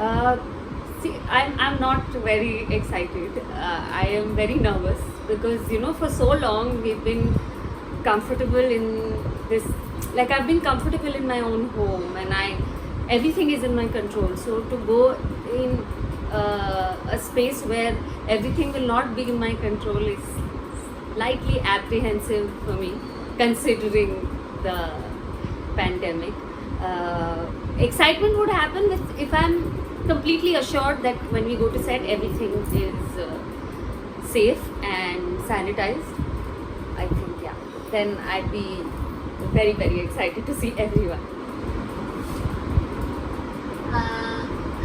Uh, See, I'm not very excited. I am very nervous because for so long we've been comfortable in this. Like I've been comfortable in my own home, and everything is in my control. So to go in a space where everything will not be in my control is slightly apprehensive for me, considering the pandemic. Excitement would happen if I'm completely assured that when we go to set, everything is safe and sanitized. I think, yeah, then I'd be very, very excited to see everyone.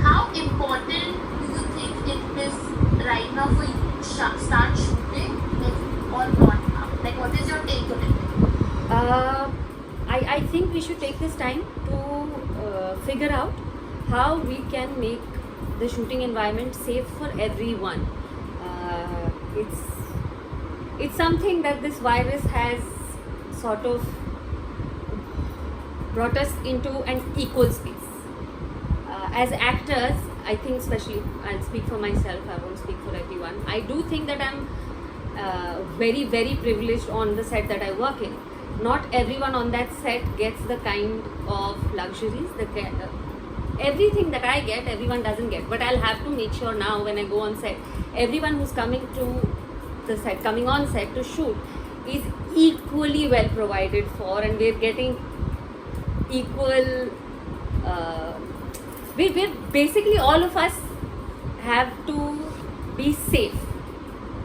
How important do you think it is right now for you to start shooting, or not? Like, what is your take on it? I think we should take this time to figure out how we can make the shooting environment safe for everyone. It's something that this virus has sort of brought us into an equal space. As actors, I think, especially, I'll speak for myself, I won't speak for everyone. I do think that I'm very, very privileged on the set that I work in. Not everyone on that set gets the kind of luxuries, everything that I get, everyone doesn't get. But I'll have to make sure now when I go on set, everyone who's coming to the set, coming on set to shoot, is equally well provided for, and we're getting equal. We're basically, all of us have to be safe,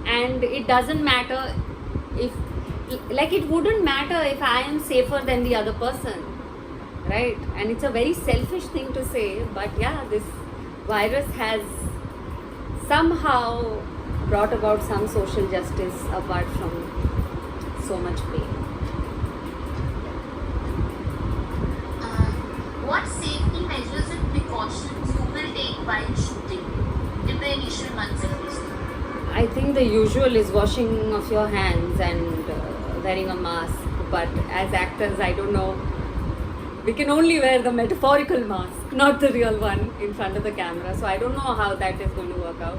and it doesn't matter if, like, it wouldn't matter if I am safer than the other person, right? And it's a very selfish thing to say, but yeah, this virus has somehow brought about some social justice apart from so much pain. What safety measures and precautions you will take while shooting in the initial months at least? I think the usual is washing of your hands and wearing a mask. But as actors, I don't know. We can only wear the metaphorical mask, not the real one in front of the camera. So I don't know how that is going to work out.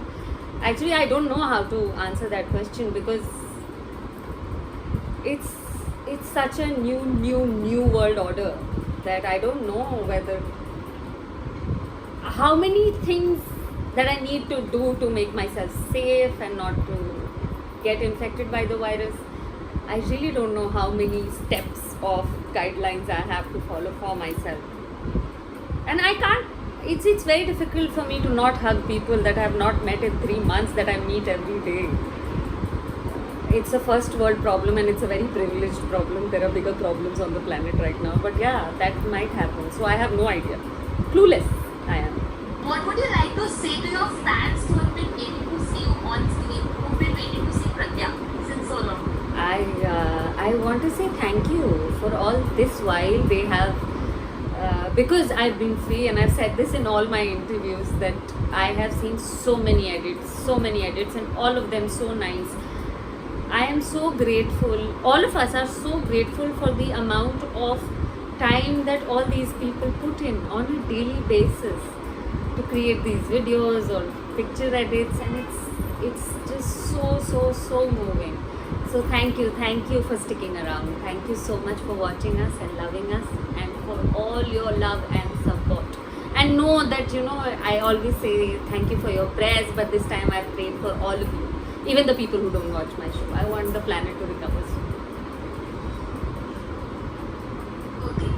Actually, I don't know how to answer that question because it's such a new world order that I don't know whether how many things that I need to do to make myself safe and not to get infected by the virus. I really don't know how many steps of guidelines I have to follow for myself. And I can't, it's very difficult for me to not hug people that I have not met in 3 months that I meet every day. It's a first world problem, and it's a very privileged problem. There are bigger problems on the planet right now. But yeah, that might happen. So I have no idea. Clueless I am. What would you like to say to your fans who have been waiting to see you on screen, who've been waiting to see Pratya since so long? I want to say thank you for all this while they have, because I've been free, and I've said this in all my interviews, that I have seen so many edits, and all of them so nice. I am so grateful. All of us are so grateful for the amount of time that all these people put in on a daily basis to create these videos or picture edits, and it's just so moving. So thank you for sticking around. Thank you so much for watching us and loving us, and for all your love and support. And know that I always say thank you for your prayers, but this time I've prayed for all of you, even the people who don't watch my show. I want the planet to recover soon. Okay.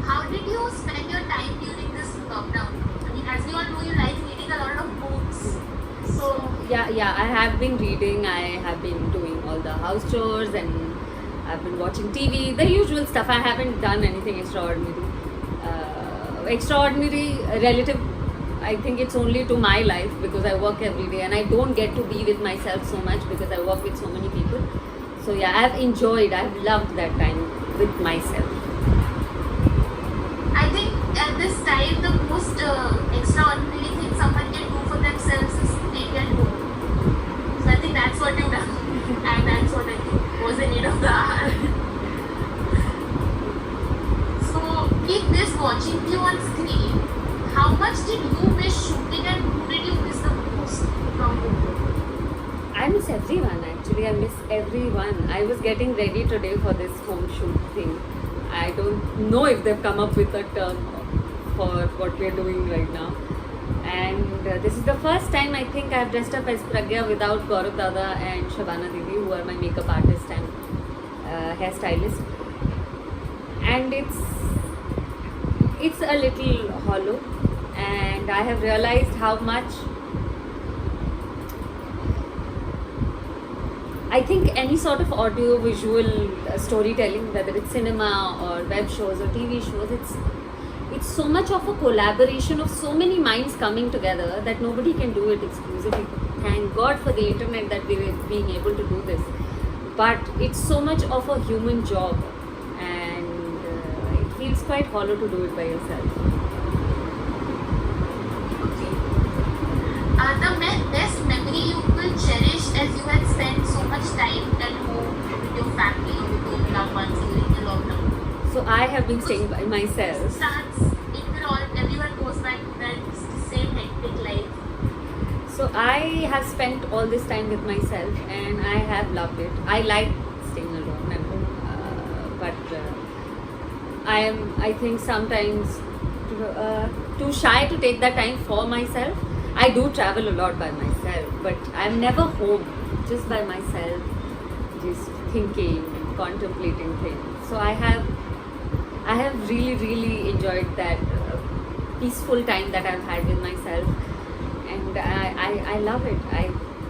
How did you spend your time during this lockdown? I mean, as we all know, you like reading a lot of books. So Yeah, I have been reading. I have been doing all the house chores, and I've been watching TV, the usual stuff. I haven't done anything extraordinary. Extraordinary relative, I think it's only to my life, because I work every day and I don't get to be with myself so much because I work with so many people. So yeah, I've loved that time with myself. I think at this time, the most extraordinary thing someone can do for themselves is stay at home. So I think that's what you've done, and that's what I think was the need of the hour. So, with this watching you on screen, I miss everyone actually. I miss everyone. I was getting ready today for this home shoot thing. I don't know if they've come up with a term for what we're doing right now. And this is the first time I think I've dressed up as Pragya without Gaurav Dada and Shabana Didi, who are my makeup artist and hairstylist. And it's a little hollow, and I have realized how much I think any sort of audio visual storytelling, whether it's cinema or web shows or TV shows, it's so much of a collaboration of so many minds coming together that nobody can do it exclusively. Thank God for the internet that we're being able to do this. But it's so much of a human job, and it feels quite hollow to do it by yourself. Okay. The best memory you will cherish as you had spent so much time at home with your family or with your loved ones during the lockdown. So I have been staying by myself. Starts, it will all, everyone goes back to that same hectic life. So I have spent all this time with myself, and I have loved it. I like staying alone at home, but I think sometimes too shy to take that time for myself. I do travel a lot by myself, but I'm never home, just by myself, just thinking, contemplating things. So I have really enjoyed that peaceful time that I've had with myself, and I love it.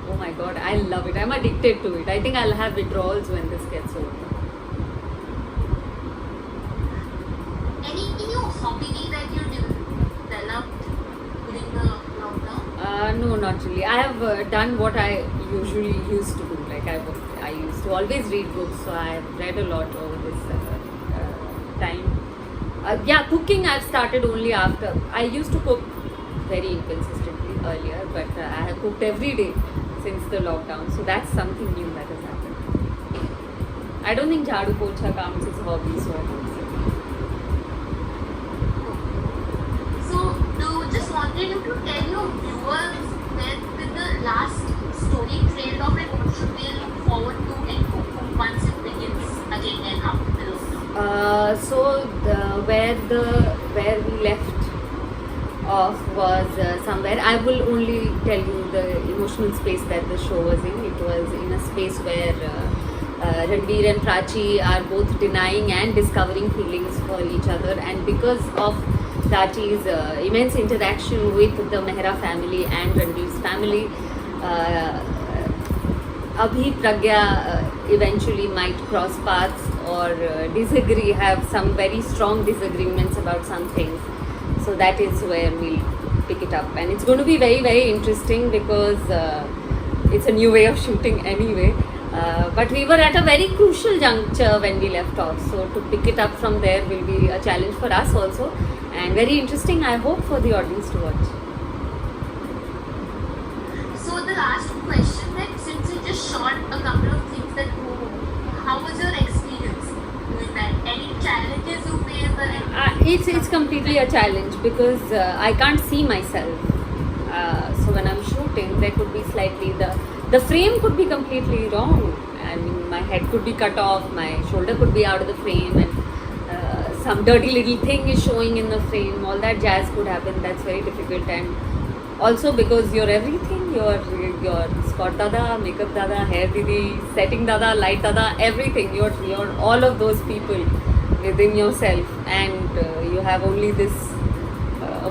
Oh my God, I love it. I'm addicted to it. I think I'll have withdrawals when this gets over. Any new hobby that you developed during the lockdown? No, not really. I have done what I usually used to do. Like I used to always read books, so I have read a lot over this time. Yeah, cooking I've started only after. I used to cook very inconsistently earlier, but I have cooked every day since the lockdown. So that's something new that has happened. I don't think jhadu pocha counts as a hobby, so I don't say. So, just wanted you to tell your viewers that with the last story trailed off and what should they look forward to and once it begins again and after the lockdown? So where we left off was somewhere. I will only tell you the emotional space that the show was in. It was in a space where Ranveer and Prachi are both denying and discovering feelings for each other, and because of Prachi's immense interaction with the Mehra family and Ranveer's family, Abhi Pragya eventually might cross paths or disagree, have some very strong disagreements about some things. So that is where we'll pick it up, and it's going to be very interesting because it's a new way of shooting anyway. But we were at a very crucial juncture when we left off, so to pick it up from there will be a challenge for us also, and very interesting, I hope, for the audience to watch. So the last question, that since you just shot a couple of things at home, how was your experience doing that? Any challenges you faced? It's completely a challenge because I can't see myself. So when I'm shooting, there could be slightly the frame could be completely wrong. I mean, my head could be cut off, my shoulder could be out of the frame, and some dirty little thing is showing in the frame. All that jazz could happen. That's very difficult, and also because you're everything. You're spot dada, makeup dada, hair didi, setting dada, light dada, everything. You're all of those people within yourself, and you have only this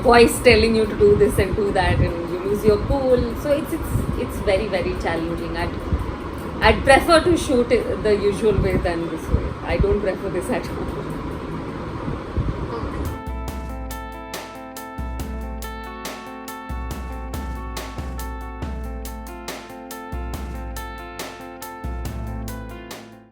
voice telling you to do this and do that, and you lose your cool. So it's very challenging. I'd prefer to shoot it the usual way than this way. I don't prefer this at all.